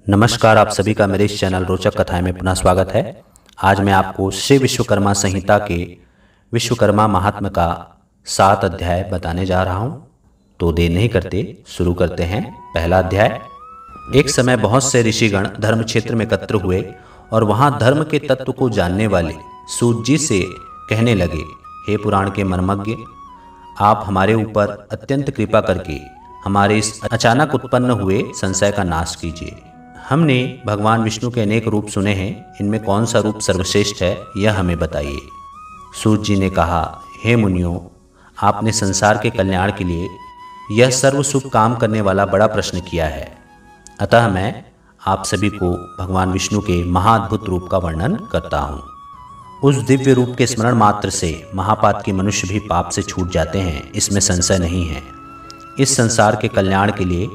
नमस्कार, आप सभी का मेरे इस चैनल रोचक कथाएं में पुनः स्वागत है। आज मैं आपको श्री विश्वकर्मा संहिता के विश्वकर्मा महात्म्य का 7 अध्याय बताने जा रहा हूं। तो देर नहीं करते शुरू करते हैं। पहला अध्याय। एक समय बहुत से ऋषिगण धर्म क्षेत्र में एकत्र हुए और वहां धर्म के तत्व को जानने वाले सूत जी से कहने लगे, हे पुराण के मर्मज्ञ, आप हमारे ऊपर अत्यंत कृपा करके हमारे इस अचानक उत्पन्न हुए संशय का नाश कीजिए। हमने भगवान विष्णु के अनेक रूप सुने हैं, इनमें कौन सा रूप सर्वश्रेष्ठ है यह हमें बताइए। सूत जी ने कहा, हे मुनियों, आपने संसार के कल्याण के लिए यह सर्व शुभ काम करने वाला बड़ा प्रश्न किया है। अतः मैं आप सभी को भगवान विष्णु के महाअद्भुत रूप का वर्णन करता हूँ। उस दिव्य रूप के स्मरण मात्र से महापात के मनुष्य भी पाप से छूट जाते हैं, इसमें संशय नहीं है। इस संसार के कल्याण के लिए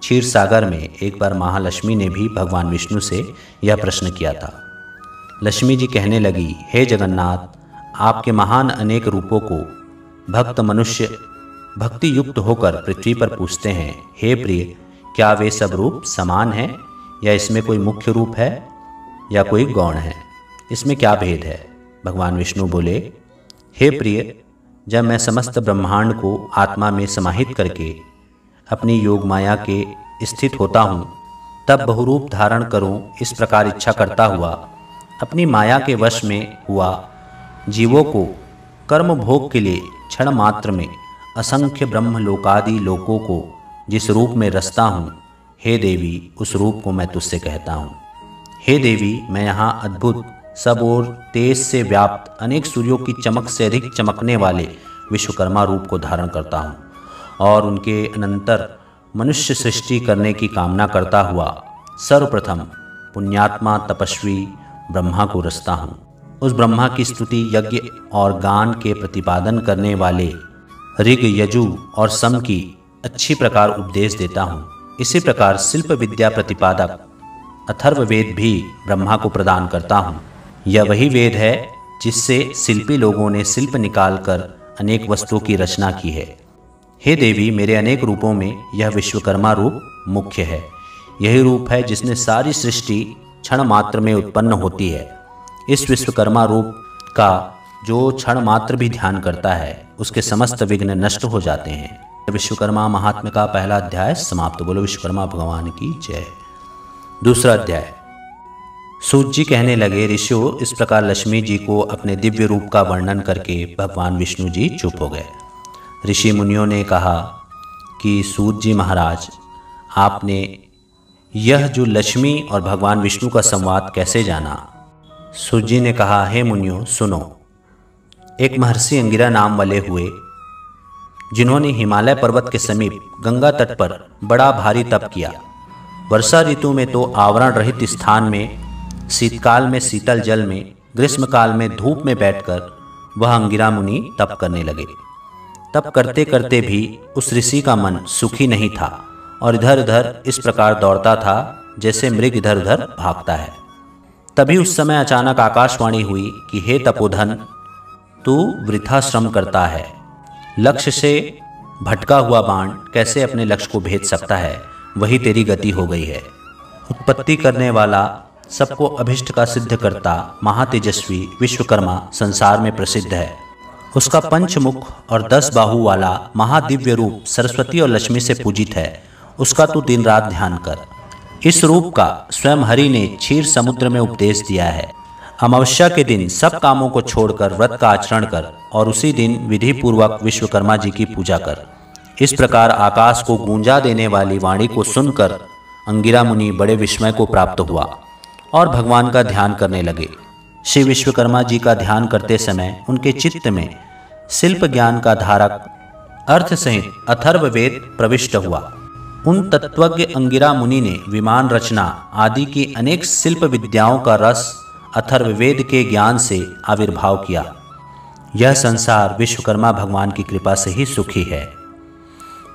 क्षीर सागर में एक बार महालक्ष्मी ने भी भगवान विष्णु से यह प्रश्न किया था। लक्ष्मी जी कहने लगी, हे जगन्नाथ, आपके महान अनेक रूपों को भक्त मनुष्य भक्ति युक्त होकर पृथ्वी पर पूछते हैं, हे प्रिय, क्या वे सब रूप समान हैं या इसमें कोई मुख्य रूप है या कोई गौण है? इसमें क्या भेद है? भगवान विष्णु बोले, हे प्रिय, जब मैं समस्त ब्रह्मांड को आत्मा में समाहित करके अपनी योग माया के स्थित होता हूँ, तब बहुरूप धारण करूँ इस प्रकार इच्छा करता हुआ अपनी माया के वश में हुआ जीवों को कर्म भोग के लिए क्षण मात्र में असंख्य ब्रह्म लोकादि लोकों को जिस रूप में रचता हूँ, हे देवी, उस रूप को मैं तुझसे कहता हूँ। हे देवी, मैं यहाँ अद्भुत सब ओर तेज से व्याप्त अनेक सूर्यों की चमक से अधिक चमकने वाले विश्वकर्मा रूप को धारण करता हूँ और उनके अनंतर मनुष्य सृष्टि करने की कामना करता हुआ सर्वप्रथम पुण्यात्मा तपस्वी ब्रह्मा को रचता हूँ। उस ब्रह्मा की स्तुति यज्ञ और गान के प्रतिपादन करने वाले ऋग यजु और सम की अच्छी प्रकार उपदेश देता हूँ। इसी प्रकार शिल्प विद्या प्रतिपादक अथर्ववेद भी ब्रह्मा को प्रदान करता हूँ। यह वही वेद है जिससे शिल्पी लोगों ने शिल्प निकालकर अनेक वस्तुओं की रचना की है। हे देवी, मेरे अनेक रूपों में यह विश्वकर्मा रूप मुख्य है। यही रूप है जिसने सारी सृष्टि क्षण मात्र में उत्पन्न होती है। इस विश्वकर्मा रूप का जो क्षण मात्र भी ध्यान करता है, उसके समस्त विघ्न नष्ट हो जाते हैं। विश्वकर्मा महात्म्य का पहला अध्याय समाप्त। बोलो विश्वकर्मा भगवान की जय। दूसरा अध्याय। सूत जी कहने लगे, ऋषियों, इस प्रकार लक्ष्मी जी को अपने दिव्य रूप का वर्णन करके भगवान विष्णु जी चुप हो गए। ऋषि मुनियों ने कहा कि सूत जी महाराज, आपने यह जो लक्ष्मी और भगवान विष्णु का संवाद कैसे जाना? सूत जी ने कहा, हे मुनियों, सुनो। एक महर्षि अंगिरा नाम वाले हुए, जिन्होंने हिमालय पर्वत के समीप गंगा तट पर बड़ा भारी तप किया। वर्षा ऋतु में तो आवरण रहित स्थान में, शीतकाल में शीतल जल में, ग्रीष्मकाल में धूप में बैठकर वह अंगिरा मुनि तप करने लगे। तप करते करते भी उस ऋषि का मन सुखी नहीं था और इधर उधर इस प्रकार दौड़ता था जैसे मृग इधर उधर भागता है। तभी उस समय अचानक आकाशवाणी हुई कि हे तपोधन, तू वृथा श्रम करता है। लक्ष्य से भटका हुआ बाण कैसे अपने लक्ष्य को भेद सकता है, वही तेरी गति हो गई है। उत्पत्ति करने वाला, सबको अभिष्ट का सिद्ध करता महातेजस्वी विश्वकर्मा संसार में प्रसिद्ध है। उसका पंचमुख और 10 बाहु वाला महादिव्य रूप सरस्वती और लक्ष्मी से पूजित है। उसका तू दिन रात ध्यान कर। इस रूप का स्वयं हरि ने क्षीर समुद्र में उपदेश दिया है। अमावस्या के दिन सब कामों को छोड़कर व्रत का आचरण कर और उसी दिन विधि पूर्वक विश्वकर्मा जी की पूजा कर। इस प्रकार आकाश को गूंजा देने वाली वाणी को सुनकर अंगिरा मुनि बड़े विस्मय को प्राप्त हुआ और भगवान का ध्यान करने लगे। श्री विश्वकर्मा जी का ध्यान करते समय उनके चित्त में शिल्प ज्ञान का धारक अर्थ सहित अथर्ववेद प्रविष्ट हुआ। उन तत्वज्ञ अंगिरा मुनि ने विमान रचना आदि की अनेक शिल्प विद्याओं का रस अथर्ववेद के ज्ञान से आविर्भाव किया। यह संसार विश्वकर्मा भगवान की कृपा से ही सुखी है।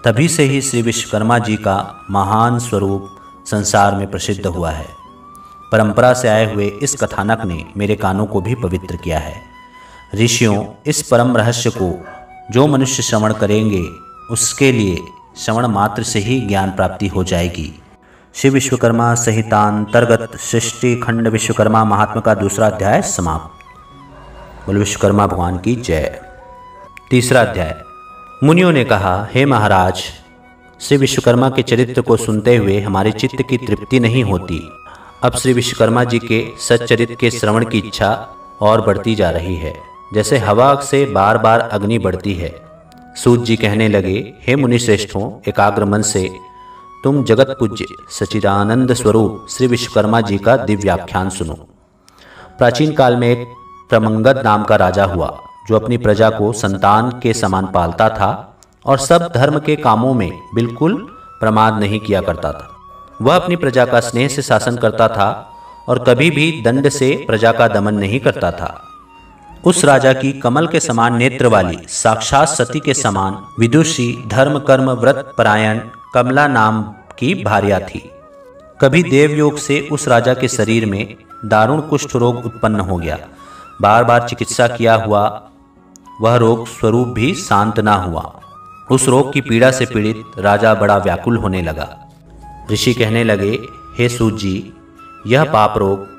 तभी से ही श्री विश्वकर्मा जी का महान स्वरूप संसार में प्रसिद्ध हुआ है। परंपरा से आए हुए इस कथानक ने मेरे कानों को भी पवित्र किया है। ऋषियों, इस परम रहस्य को जो मनुष्य श्रवण करेंगे, उसके लिए श्रवण मात्र से ही ज्ञान प्राप्ति हो जाएगी। श्री विश्वकर्मा संहितांतर्गत सृष्टि खंड विश्वकर्मा महात्मा का दूसरा अध्याय समाप्त। बोलो विश्वकर्मा भगवान की जय। तीसरा अध्याय। मुनियों ने कहा, हे महाराज, श्री विश्वकर्मा के चरित्र को सुनते हुए हमारे चित्त की तृप्ति नहीं होती। अब श्री विश्वकर्मा जी के सच्चरित्र के श्रवण की इच्छा और बढ़ती जा रही है, जैसे हवा से बार बार अग्नि बढ़ती है। सूत जी कहने लगे, हे मुनि श्रेष्ठों, एकाग्र मन से तुम जगत पूज्य सच्चिदानंद स्वरूप श्री विश्वकर्मा जी का दिव्याख्यान सुनो। प्राचीन काल में एक प्रमंगद नाम का राजा हुआ, जो अपनी प्रजा को संतान के समान पालता था और सब धर्म के कामों में बिल्कुल प्रमाद नहीं किया करता था। वह अपनी प्रजा का स्नेह से शासन करता था और कभी भी दंड से प्रजा का दमन नहीं करता था। उस राजा की कमल के समान नेत्र वाली, साक्षात सती के समान विदुषी, धर्म कर्म व्रत परायण कमला नाम की भार्या थी। कभी देवयोग से उस राजा के शरीर में दारुण कुष्ठ रोग उत्पन्न हो गया। बार बार चिकित्सा किया हुआ वह रोग स्वरूप भी शांत ना हुआ। उस रोग की पीड़ा से पीड़ित राजा बड़ा व्याकुल होने लगा। ऋषि कहने लगे, हे सूत जी, यह पाप रोग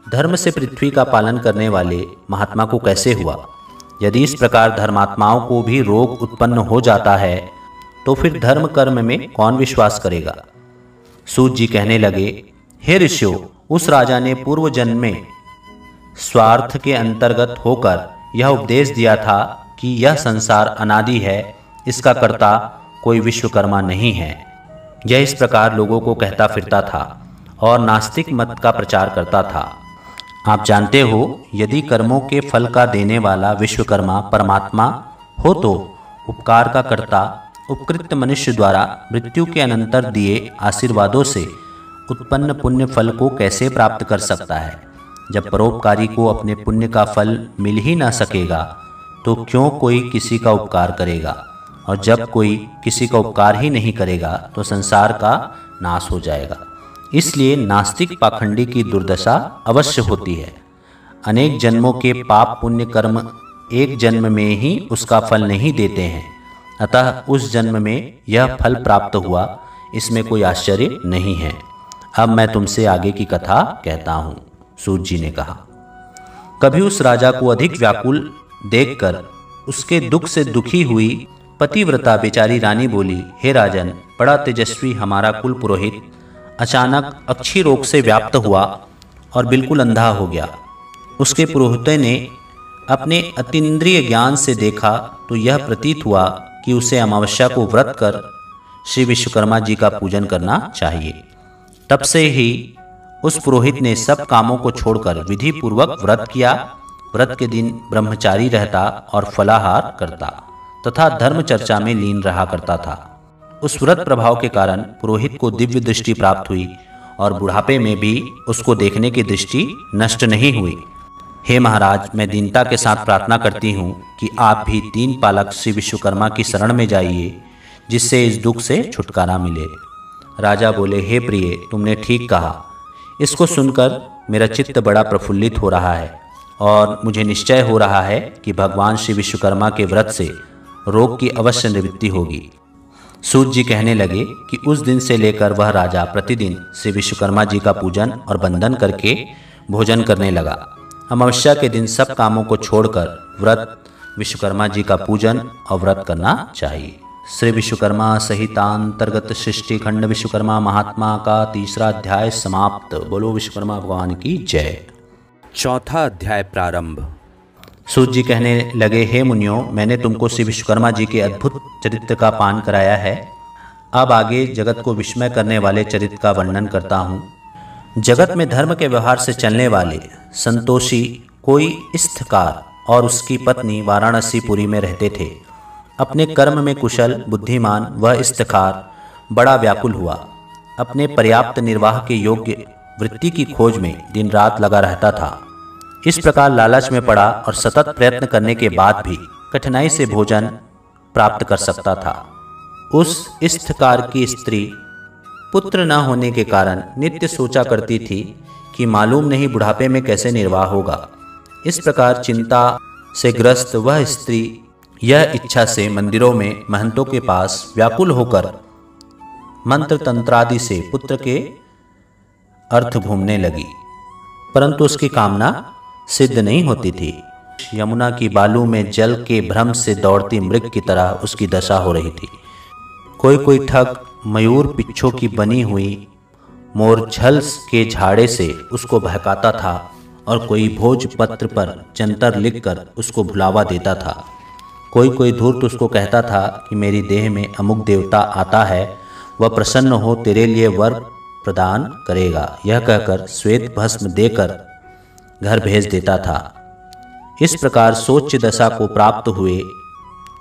धर्म से पृथ्वी का पालन करने वाले महात्मा को कैसे हुआ? यदि इस प्रकार धर्मात्माओं को भी रोग उत्पन्न हो जाता है तो फिर धर्म कर्म में कौन विश्वास करेगा? सूत जी कहने लगे, हे ऋषियों, उस राजा ने पूर्व जन्म में स्वार्थ के अंतर्गत होकर यह उपदेश दिया था कि यह संसार अनादि है, इसका कर्ता कोई विश्वकर्मा नहीं है। यह इस प्रकार लोगों को कहता फिरता था और नास्तिक मत का प्रचार करता था। आप जानते हो, यदि कर्मों के फल का देने वाला विश्वकर्मा परमात्मा हो तो उपकार का कर्ता उपकृत मनुष्य द्वारा मृत्यु के अनंतर दिए आशीर्वादों से उत्पन्न पुण्य फल को कैसे प्राप्त कर सकता है? जब परोपकारी को अपने पुण्य का फल मिल ही ना सकेगा तो क्यों कोई किसी का उपकार करेगा? और जब कोई किसी का उपकार ही नहीं करेगा तो संसार का नाश हो जाएगा। इसलिए नास्तिक पाखंडी की दुर्दशा अवश्य होती है। अनेक जन्मों के पाप पुण्य कर्म एक जन्म में ही उसका फल नहीं देते हैं, अतः उस जन्म में यह फल प्राप्त हुआ, इसमें कोई आश्चर्य नहीं है। अब मैं तुमसे आगे की कथा कहता हूँ। सूत जी ने कहा, कभी उस राजा को अधिक व्याकुल देखकर उसके दुख से दुखी हुई पतिव्रता बेचारी रानी बोली, हे राजन, बड़ा तेजस्वी हमारा कुल पुरोहित अचानक अक्षी रोग से व्याप्त हुआ और बिल्कुल अंधा हो गया। उसके पुरोहित ने अपने अतीन्द्रिय ज्ञान से देखा तो यह प्रतीत हुआ कि उसे अमावस्या को व्रत कर श्री विश्वकर्मा जी का पूजन करना चाहिए। तब से ही उस पुरोहित ने सब कामों को छोड़कर विधि पूर्वक व्रत किया। व्रत के दिन ब्रह्मचारी रहता और फलाहार करता तथा धर्म चर्चा में लीन रहा करता था। उस व्रत प्रभाव के कारण पुरोहित को दिव्य दृष्टि प्राप्त हुई और बुढ़ापे में भी उसको देखने की दृष्टि नष्ट नहीं हुई। हे महाराज, मैं दीनता के साथ प्रार्थना करती हूँ कि आप भी 3 पालक श्री विश्वकर्मा की शरण में जाइए, जिससे इस दुख से छुटकारा मिले। राजा बोले, हे प्रिय, तुमने ठीक कहा। इसको सुनकर मेरा चित्त बड़ा प्रफुल्लित हो रहा है और मुझे निश्चय हो रहा है कि भगवान श्री विश्वकर्मा के व्रत से रोग की अवश्य निवृत्ति होगी। सूत जी कहने लगे कि उस दिन से लेकर वह राजा प्रतिदिन श्री विश्वकर्मा जी का पूजन और वंदन करके भोजन करने लगा। अमावस्या के दिन सब कामों को छोड़कर व्रत विश्वकर्मा जी का पूजन और व्रत करना चाहिए। श्री विश्वकर्मा संहितांतर्गत सृष्टि खंड विश्वकर्मा महात्मा का तीसरा अध्याय समाप्त। बोलो विश्वकर्मा भगवान की जय। चौथा अध्याय प्रारंभ। सूत जी कहने लगे, हे मुनियों, मैंने तुमको श्री विश्वकर्मा जी के अद्भुत चरित्र का पान कराया है। अब आगे जगत को विस्मय करने वाले चरित्र का वर्णन करता हूँ। जगत में धर्म के व्यवहार से चलने वाले संतोषी कोई इस्थकार और उसकी पत्नी वाराणसीपुरी में रहते थे। अपने कर्म में कुशल बुद्धिमान वह इस्थकार बड़ा व्याकुल हुआ। अपने पर्याप्त निर्वाह के योग्य वृत्ति की खोज में दिन रात लगा रहता था। इस प्रकार लालच में पड़ा और सतत प्रयत्न करने के बाद भी कठिनाई से भोजन प्राप्त कर सकता था। उस इस्थकार की स्त्री पुत्र न होने के कारण नित्य सोचा करती थी कि मालूम नहीं बुढ़ापे में कैसे निर्वाह होगा। इस प्रकार चिंता से ग्रस्त वह स्त्री यह इच्छा से मंदिरों में महंतों के पास व्याकुल होकर मंत्र तंत्रादि से पुत्र के अर्थ घूमने लगी, परंतु उसकी कामना सिद्ध नहीं होती थी। यमुना की बालू में जल के भ्रम से दौड़ती मृग की तरह उसकी दशा हो रही थी। कोई कोई ठग मयूर पिच्छों की बनी हुई मोरझल के झाड़े से उसको बहकाता था और कोई भोजपत्र पर जंतर लिखकर उसको भुलावा देता था। कोई कोई धूर्त उसको कहता था कि मेरी देह में अमुक देवता आता है, वह प्रसन्न हो तेरे लिए वर प्रदान करेगा। यह कहकर श्वेत भस्म देकर घर भेज देता था। इस प्रकार सोच्च दशा को प्राप्त हुए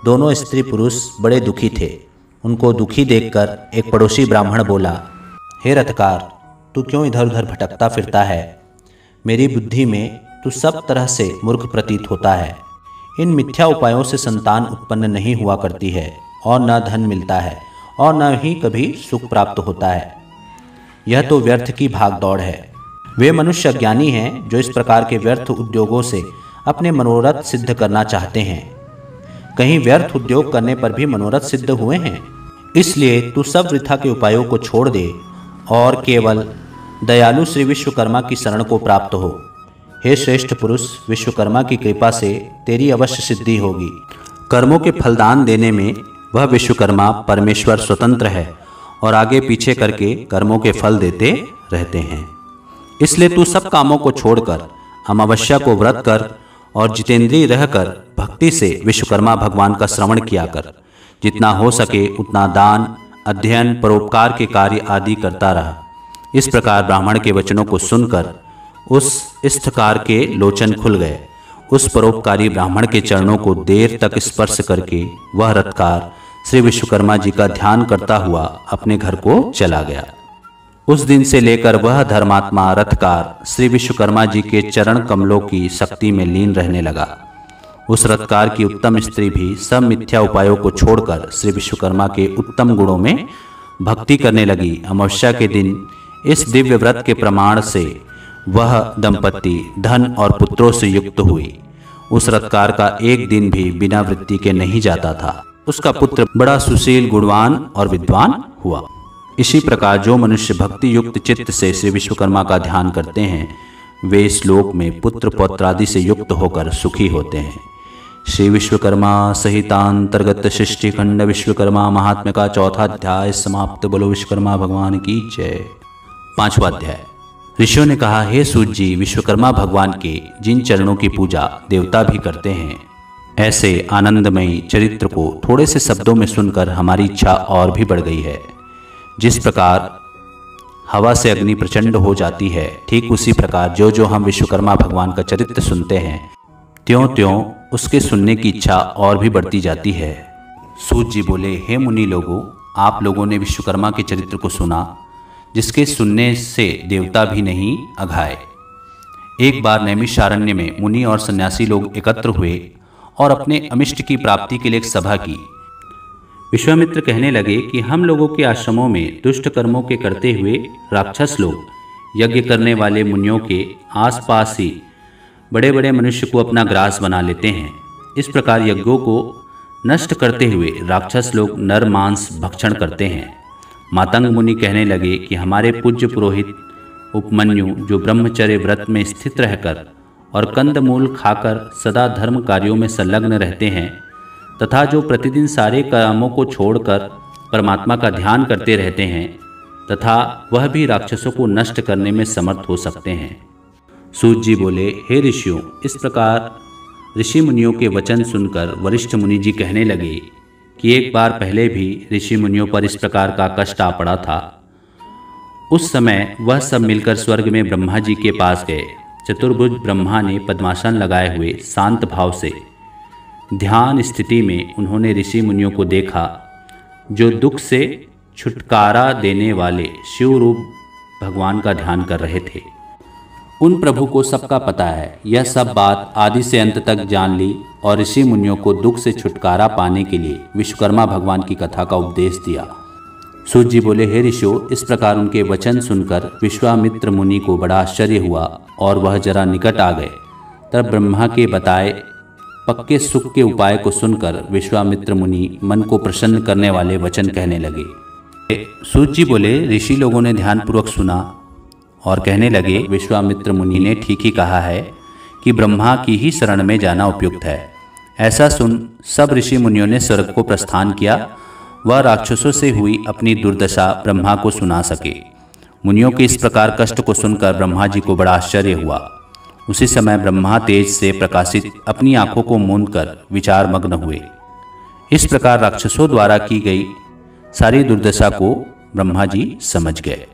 दोनों स्त्री पुरुष बड़े दुखी थे। उनको दुखी देखकर एक पड़ोसी ब्राह्मण बोला, हे रथकार, तू क्यों इधर उधर भटकता फिरता है? मेरी बुद्धि में तू सब तरह से मूर्ख प्रतीत होता है। इन मिथ्या उपायों से संतान उत्पन्न नहीं हुआ करती है और न धन मिलता है और न ही कभी सुख प्राप्त होता है। यह तो व्यर्थ की भागदौड़ है। वे मनुष्य अज्ञानी हैं जो इस प्रकार के व्यर्थ उद्योगों से अपने मनोरथ सिद्ध करना चाहते हैं। कहीं व्यर्थ उद्योग करने पर भी मनोरथ सिद्ध हुए हैं। इसलिए तू सब वृथा के उपायों को छोड़ दे और केवल दयालु श्री विश्वकर्मा की शरण को प्राप्त हो। हे श्रेष्ठ पुरुष, विश्वकर्मा की कृपा से तेरी अवश्य सिद्धि होगी। कर्मों के फलदान देने में वह विश्वकर्मा परमेश्वर स्वतंत्र है और आगे पीछे करके कर्मों के फल देते रहते हैं। इसलिए तू सब कामों को छोड़कर अमावस्या को व्रत कर और जितेंद्रिय रहकर भक्ति से विश्वकर्मा भगवान का श्रवण किया कर। जितना हो सके उतना दान, अध्ययन, परोपकार के कार्य आदि करता रहा। इस प्रकार ब्राह्मण के वचनों को सुनकर उस स्थकार के लोचन खुल गए। उस परोपकारी ब्राह्मण के चरणों को देर तक स्पर्श करके वह रथकार श्री विश्वकर्मा जी का ध्यान करता हुआ अपने घर को चला गया। उस दिन से लेकर वह धर्मात्मा रथकार श्री विश्वकर्मा जी के चरण कमलों की शक्ति में लीन रहने लगा। उस रथकार की उत्तम स्त्री भी सब मिथ्या उपायों को छोड़कर श्री विश्वकर्मा के उत्तम गुणों में भक्ति करने लगी। अमावस्या के दिन इस दिव्य व्रत के प्रमाण से वह दंपत्ति धन और पुत्रों से युक्त हुई। उस रथकार का एक दिन भी बिना वृत्ति के नहीं जाता था। उसका पुत्र बड़ा सुशील, गुणवान और विद्वान हुआ। इसी प्रकार जो मनुष्य भक्ति युक्त चित्त से श्री विश्वकर्मा का ध्यान करते हैं, वे इस लोक में पुत्र पौत्र आदि से युक्त होकर सुखी होते हैं। श्री विश्वकर्मा संहितांतर्गत सृष्टि खंड विश्वकर्मा महात्म्य का चौथा अध्याय समाप्त। बोलो विश्वकर्मा भगवान की जय। पांचवा अध्याय। ऋषियों ने कहा, हे सूत जी, विश्वकर्मा भगवान के जिन चरणों की पूजा देवता भी करते हैं, ऐसे आनंदमयी चरित्र को थोड़े से शब्दों में सुनकर हमारी इच्छा और भी बढ़ गई है। जिस प्रकार हवा से अग्नि प्रचंड हो जाती है, ठीक उसी प्रकार जो जो हम विश्वकर्मा भगवान का चरित्र सुनते हैं, त्यों त्यों उसके सुनने की इच्छा और भी बढ़ती जाती है। सूत जी बोले, हे मुनि लोगों, आप लोगों ने विश्वकर्मा के चरित्र को सुना, जिसके सुनने से देवता भी नहीं अघाए। एक बार नैमिषारण्य में मुनि और सन्यासी लोग एकत्र हुए और अपने अमिष्ट की प्राप्ति के लिए एक सभा की। विश्वामित्र कहने लगे कि हम लोगों के आश्रमों में दुष्ट कर्मों के करते हुए राक्षस लोग यज्ञ करने वाले मुनियों के आसपास ही बड़े बड़े मनुष्य को अपना ग्रास बना लेते हैं। इस प्रकार यज्ञों को नष्ट करते हुए राक्षस लोग नर मांस भक्षण करते हैं। मातंग मुनि कहने लगे कि हमारे पूज्य पुरोहित उपमन्यु, जो ब्रह्मचर्य व्रत में स्थित रहकर और कंदमूल खाकर सदा धर्म कार्यों में संलग्न रहते हैं, तथा जो प्रतिदिन सारे कामों को छोड़कर परमात्मा का ध्यान करते रहते हैं, तथा वह भी राक्षसों को नष्ट करने में समर्थ हो सकते हैं। सूत जी बोले, हे ऋषियों, इस प्रकार ऋषि मुनियों के वचन सुनकर वरिष्ठ मुनि जी कहने लगे कि एक बार पहले भी ऋषि मुनियों पर इस प्रकार का कष्ट आ पड़ा था। उस समय वह सब मिलकर स्वर्ग में ब्रह्मा जी के पास गए। चतुर्भुज ब्रह्मा ने पद्मासन लगाए हुए शांत भाव से ध्यान स्थिति में उन्होंने ऋषि मुनियों को देखा, जो दुख से छुटकारा देने वाले शिव रूप भगवान का ध्यान कर रहे थे। उन प्रभु को सबका पता है। यह सब बात आदि से अंत तक जान ली और ऋषि मुनियों को दुख से छुटकारा पाने के लिए विश्वकर्मा भगवान की कथा का उपदेश दिया। सूत जी बोले, हे ऋषियों, इस प्रकार उनके वचन सुनकर विश्वामित्र मुनि को बड़ा आश्चर्य हुआ और वह जरा निकट आ गए। तब ब्रह्मा के बताए पक्के सुख के उपाय को सुनकर विश्वामित्र मुनि मन को प्रसन्न करने वाले वचन कहने लगे। सूत जी बोले, ऋषि लोगों ने ध्यानपूर्वक सुना और कहने लगे, विश्वामित्र मुनि ने ठीक ही कहा है कि ब्रह्मा की ही शरण में जाना उपयुक्त है। ऐसा सुन सब ऋषि मुनियों ने स्वर्ग को प्रस्थान किया। वह राक्षसों से हुई अपनी दुर्दशा ब्रह्मा को सुना सके। मुनियों के इस प्रकार कष्ट को सुनकर ब्रह्मा जी को बड़ा आश्चर्य हुआ। उसी समय ब्रह्मा तेज से प्रकाशित अपनी आंखों को मूंद कर विचार मग्न हुए। इस प्रकार राक्षसों द्वारा की गई सारी दुर्दशा को ब्रह्मा जी समझ गए।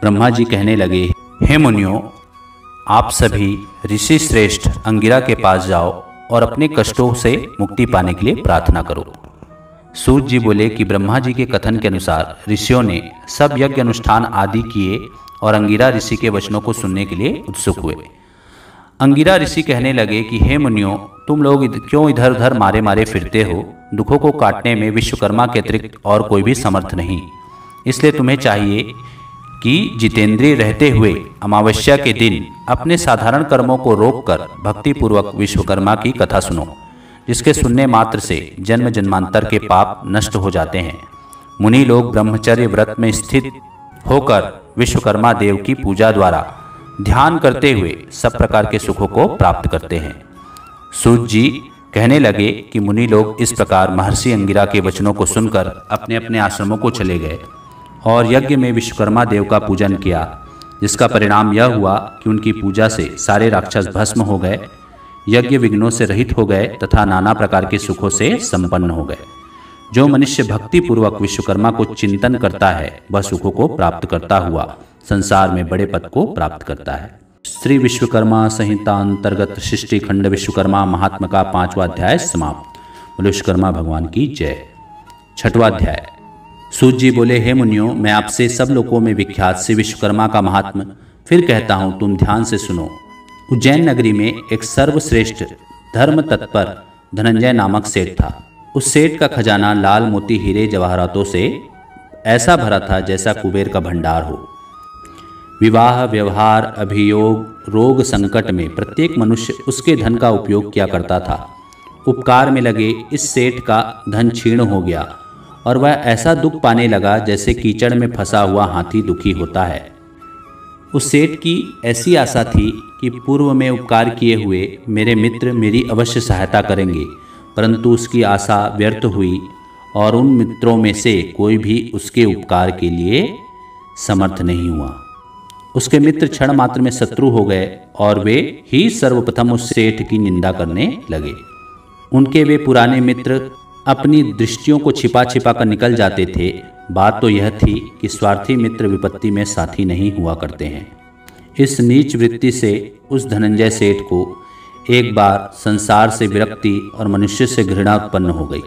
ब्रह्मा जी कहने लगे, हे मुनियों, आप सभी ऋषि श्रेष्ठ अंगिरा के पास जाओ और अपने कष्टों से मुक्ति पाने के लिए प्रार्थना करो। सूत जी बोले कि ब्रह्मा जी के कथन के अनुसार ऋषियों ने सब यज्ञ अनुष्ठान आदि किए और अंगिरा ऋषि के वचनों को सुनने के लिए उत्सुक हुए। अंगिरा ऋषि कहने लगे कि हे मुनियों, तुम लोग क्यों इधर उधर मारे मारे फिरते हो? दुखों को काटने में विश्वकर्मा के अतिरिक्त और कोई भी समर्थ नहीं। इसलिए तुम्हें चाहिए कि जितेंद्रिय रहते हुए अमावस्या के दिन अपने साधारण कर्मों को रोककर भक्तिपूर्वक विश्वकर्मा की कथा सुनो, जिसके सुनने मात्र से जन्म जन्मांतर के पाप नष्ट हो जाते हैं। मुनि लोग ब्रह्मचर्य व्रत में स्थित होकर विश्वकर्मा देव की पूजा द्वारा ध्यान करते हुए सब प्रकार के सुखों को प्राप्त करते हैं। सूत जी कहने लगे कि मुनि लोग इस प्रकार महर्षि अंगिरा के वचनों को सुनकर अपने अपने आश्रमों को चले गए और यज्ञ में विश्वकर्मा देव का पूजन किया, जिसका परिणाम यह हुआ कि उनकी पूजा से सारे राक्षस भस्म हो गए, यज्ञ विघ्नों से रहित हो गए तथा नाना प्रकार के सुखों से संपन्न हो गए। जो मनुष्य भक्ति पूर्वक विश्वकर्मा को चिंतन करता है, वह सुखों को प्राप्त करता हुआ संसार में बड़े पद को प्राप्त करता है। श्री विश्वकर्मा संहिता अंतर्गत सृष्टि खंड विश्वकर्मा महात्मा का 5वां अध्याय समाप्त। बोलो विश्वकर्मा भगवान की जय। 6वां अध्याय। सूत जी बोले, हे मुनियों, मैं आपसे सब लोकों में विख्यात श्री विश्वकर्मा का महात्मा फिर कहता हूँ, तुम ध्यान से सुनो। उज्जैन नगरी में एक सर्वश्रेष्ठ धर्म तत्पर धनंजय नामक सेठ था। उस सेठ का खजाना लाल मोती हीरे जवाहरातों से ऐसा भरा था जैसा कुबेर का भंडार हो। विवाह, व्यवहार, अभियोग, रोग, संकट में प्रत्येक मनुष्य उसके धन का उपयोग किया करता था। उपकार में लगे इस सेठ का धन क्षीण हो गया और वह ऐसा दुख पाने लगा जैसे कीचड़ में फंसा हुआ हाथी दुखी होता है। उस सेठ की ऐसी आशा थी कि पूर्व में उपकार किए हुए मेरे मित्र मेरी अवश्य सहायता करेंगे, परंतु उसकी आशा व्यर्थ हुई और उन मित्रों में से कोई भी उसके उपकार के लिए समर्थ नहीं हुआ। उसके मित्र क्षण मात्र में शत्रु हो गए और वे ही सर्वप्रथम उस सेठ की निंदा करने लगे। उनके वे पुराने मित्र अपनी दृष्टियों को छिपा छिपा कर निकल जाते थे। बात तो यह थी कि स्वार्थी मित्र विपत्ति में साथी नहीं हुआ करते हैं। इस नीच वृत्ति से उस धनंजय सेठ को एक बार संसार से विरक्ति और मनुष्य से घृणा उत्पन्न हो गई।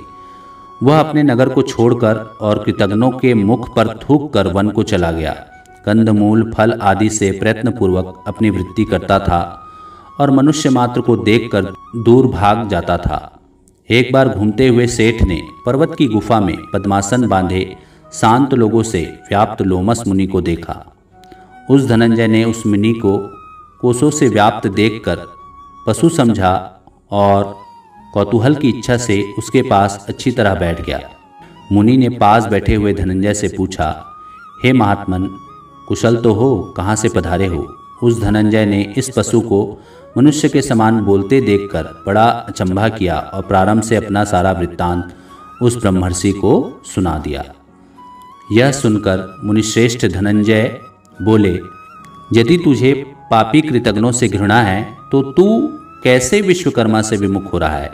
वह अपने नगर को छोड़कर और कृतघ्नों के मुख पर थूक कर वन को चला गया। कंदमूल, फल आदि से प्रयत्नपूर्वक अपनी वृत्ति करता था और मनुष्य मात्र को देखकर दूर भाग जाता था। एक बार घूमते हुए सेठ ने पर्वत की गुफा में पद्मासन बांधे शांत लोगों से व्याप्त लोमस मुनि को देखा। उस धनंजय ने उस मुनि को कोसों से व्याप्त देखकर पशु समझा और कौतूहल की इच्छा से उसके पास अच्छी तरह बैठ गया। मुनि ने पास बैठे हुए धनंजय से पूछा, हे महात्मन, कुशल तो हो? कहाँ से पधारे हो? उस धनंजय ने इस पशु को मनुष्य के समान बोलते देखकर बड़ा अचंभा किया और प्रारंभ से अपना सारा वृत्तांत उस ब्रह्मर्षि को सुना दिया। यह सुनकर मुनिश्रेष्ठ धनंजय बोले, यदि तुझे पापी कृतघ्नों से घृणा है तो तू कैसे विश्वकर्मा से विमुख हो रहा है?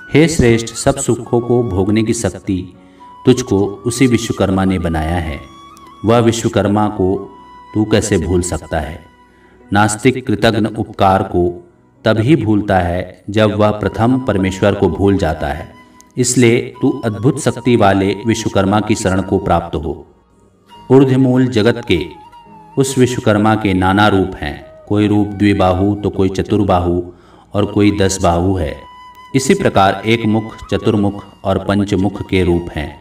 हे श्रेष्ठ, सब सुखों को भोगने की शक्ति तुझको उसी विश्वकर्मा ने बनाया है। वह विश्वकर्मा को तू कैसे भूल सकता है? नास्तिक कृतघ्न उपकार को तभी भूलता है जब वह प्रथम परमेश्वर को भूल जाता है। इसलिए तू अद्भुत शक्ति वाले विश्वकर्मा की शरण को प्राप्त हो। ऊर्ध्वमूल जगत के उस विश्वकर्मा के नाना रूप हैं। कोई रूप द्विबाहु तो कोई चतुर्बाहु और कोई 10 बाहु है। इसी प्रकार एक मुख, चतुर्मुख और पंचमुख के रूप हैं।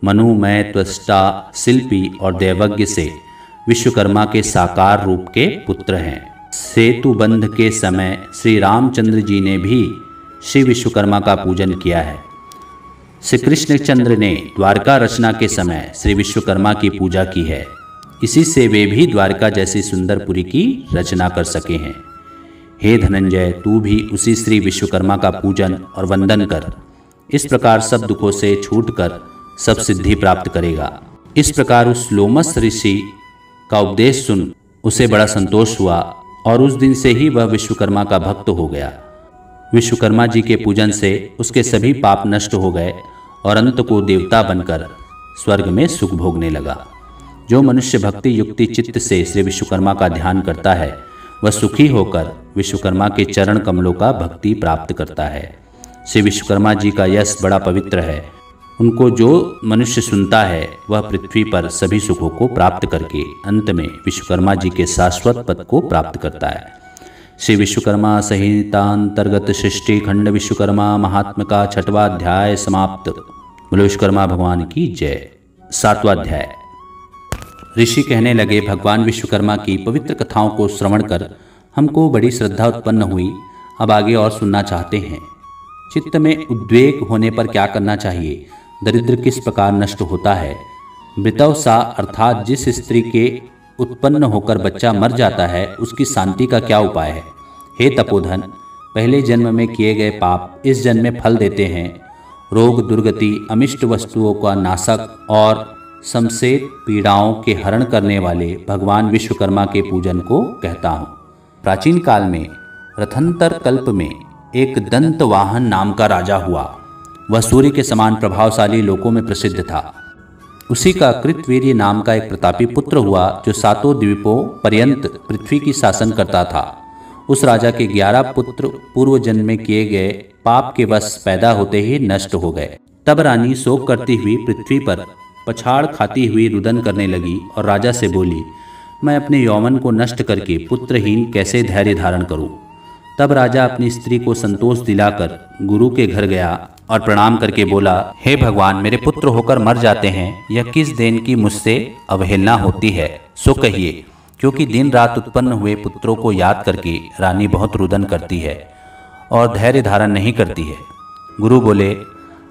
मनु, मैं, त्वष्टा, शिल्पी और दैवज्ञ से विश्वकर्मा के साकार रूप के पुत्र हैं। सेतु बंध के समय श्री रामचंद्र जी ने भी श्री विश्वकर्मा का पूजन किया है। श्री कृष्णचंद्र ने द्वारका रचना के समय श्री विश्वकर्मा की पूजा की है। इसी से वे भी द्वारका जैसी सुंदर पुरी की रचना कर सके हैं। हे धनंजय, तू भी उसी श्री विश्वकर्मा का पूजन और वंदन कर। इस प्रकार सब दुखों से छूटकर सब सिद्धि प्राप्त करेगा। इस प्रकार उस लोमस ऋषि का उपदेश सुन उसे बड़ा संतोष हुआ और उस दिन से ही वह विश्वकर्मा का भक्त हो गया। विश्वकर्मा जी के पूजन से उसके सभी पाप नष्ट हो गए और अंत को देवता बनकर स्वर्ग में सुख भोगने लगा। जो मनुष्य भक्ति युक्ति चित्त से श्री विश्वकर्मा का ध्यान करता है वह सुखी होकर विश्वकर्मा के चरण कमलों का भक्ति प्राप्त करता है। श्री विश्वकर्मा जी का यश बड़ा पवित्र है। उनको जो मनुष्य सुनता है वह पृथ्वी पर सभी सुखों को प्राप्त करके अंत में विश्वकर्मा जी के शाश्वत पद को प्राप्त करता है। श्री विश्वकर्मा संहितांतर्गत सृष्टि खंड विश्वकर्मा महात्म का 6वां अध्याय समाप्त। बोलो विश्वकर्मा भगवान की जय। 7वां अध्याय। ऋषि कहने लगे, भगवान विश्वकर्मा की पवित्र कथाओं को श्रवण कर हमको बड़ी श्रद्धा उत्पन्न हुई। अब आगे और सुनना चाहते हैं। चित्त में उद्वेग होने पर क्या करना चाहिए? दरिद्र किस प्रकार नष्ट होता है? मृतव सा अर्थात जिस स्त्री के उत्पन्न होकर बच्चा मर जाता है उसकी शांति का क्या उपाय है? हे तपोधन, पहले जन्म में किए गए पाप इस जन्म में फल देते हैं। रोग दुर्गति, अमिष्ट वस्तुओं का नाशक और समसेत पीड़ाओं के हरण करने वाले भगवान विश्वकर्मा के पूजन को कहता हूँ। प्राचीन काल में रथंतर कल्प में एक दंतवाहन नाम का राजा हुआ। वह सूर्य के समान प्रभावशाली लोकों में प्रसिद्ध था। उसी का कृतवीर्य नाम का एक प्रतापी पुत्र हुआ जो 7 द्वीपों पर्यंत पृथ्वी की शासन करता था। उस राजा के 11 पुत्र पूर्व जन्म में किए गए पाप के वश पैदा होते ही नष्ट हो गए। तब रानी शोक करती हुई पृथ्वी पर पछाड़ खाती हुई रुदन करने लगी और राजा से बोली, मैं अपने यौवन को नष्ट करके पुत्रहीन कैसे धैर्य धारण करूं? तब राजा अपनी स्त्री को संतोष दिलाकर गुरु के घर गया और प्रणाम करके बोला, हे भगवान, मेरे पुत्र होकर मर जाते हैं, यह किस देन की मुझसे अवहेलना होती है? सो कहिए, क्योंकि दिन रात उत्पन्न हुए पुत्रों को याद करके रानी बहुत रुदन करती है और धैर्य धारण नहीं करती है। गुरु बोले,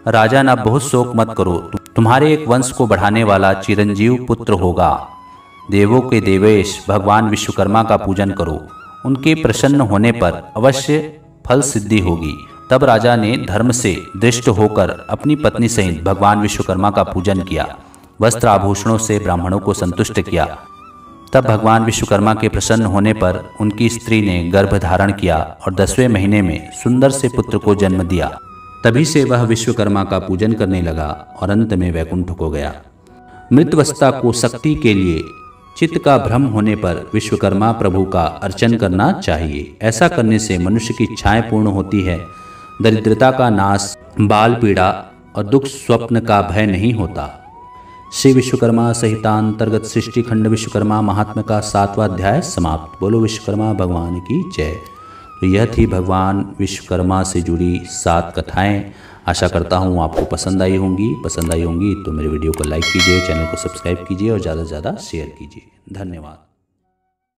राजन, अब बहुत शोक मत करो। तुम्हारे एक वंश को बढ़ाने वाला चिरंजीव पुत्र होगा। देवों के देवेश भगवान विश्वकर्मा का पूजन करो। उनके प्रसन्न होने पर अवश्य फल सिद्धि होगी। तब राजा ने धर्म से दृष्ट होकर अपनी पत्नी सहित भगवान विश्वकर्मा का पूजन किया। वस्त्र आभूषणों से ब्राह्मणों को संतुष्ट किया। तब भगवान विश्वकर्मा के प्रसन्न होने पर उनकी स्त्री ने गर्भ धारण किया और 10वें महीने में सुंदर से पुत्र को जन्म दिया। तभी से वह विश्वकर्मा का पूजन करने लगा और अंत में वैकुंठ को गया। मृतवस्था को शक्ति के लिए चित्त का भ्रम होने पर विश्वकर्मा प्रभु का अर्चन करना चाहिए। ऐसा करने से मनुष्य की इच्छाएं पूर्ण होती है। दरिद्रता का नाश, बाल पीड़ा और दुख स्वप्न का भय नहीं होता। श्री विश्वकर्मा संहितांतर्गत सृष्टि खंड विश्वकर्मा महात्म का 7वां अध्याय समाप्त। बोलो विश्वकर्मा भगवान की जय। तो यह थी भगवान विश्वकर्मा से जुड़ी 7 कथाएं। आशा करता हूँ आपको पसंद आई होंगी तो मेरे वीडियो को लाइक कीजिए, चैनल को सब्सक्राइब कीजिए और ज़्यादा से ज़्यादा शेयर कीजिए। धन्यवाद।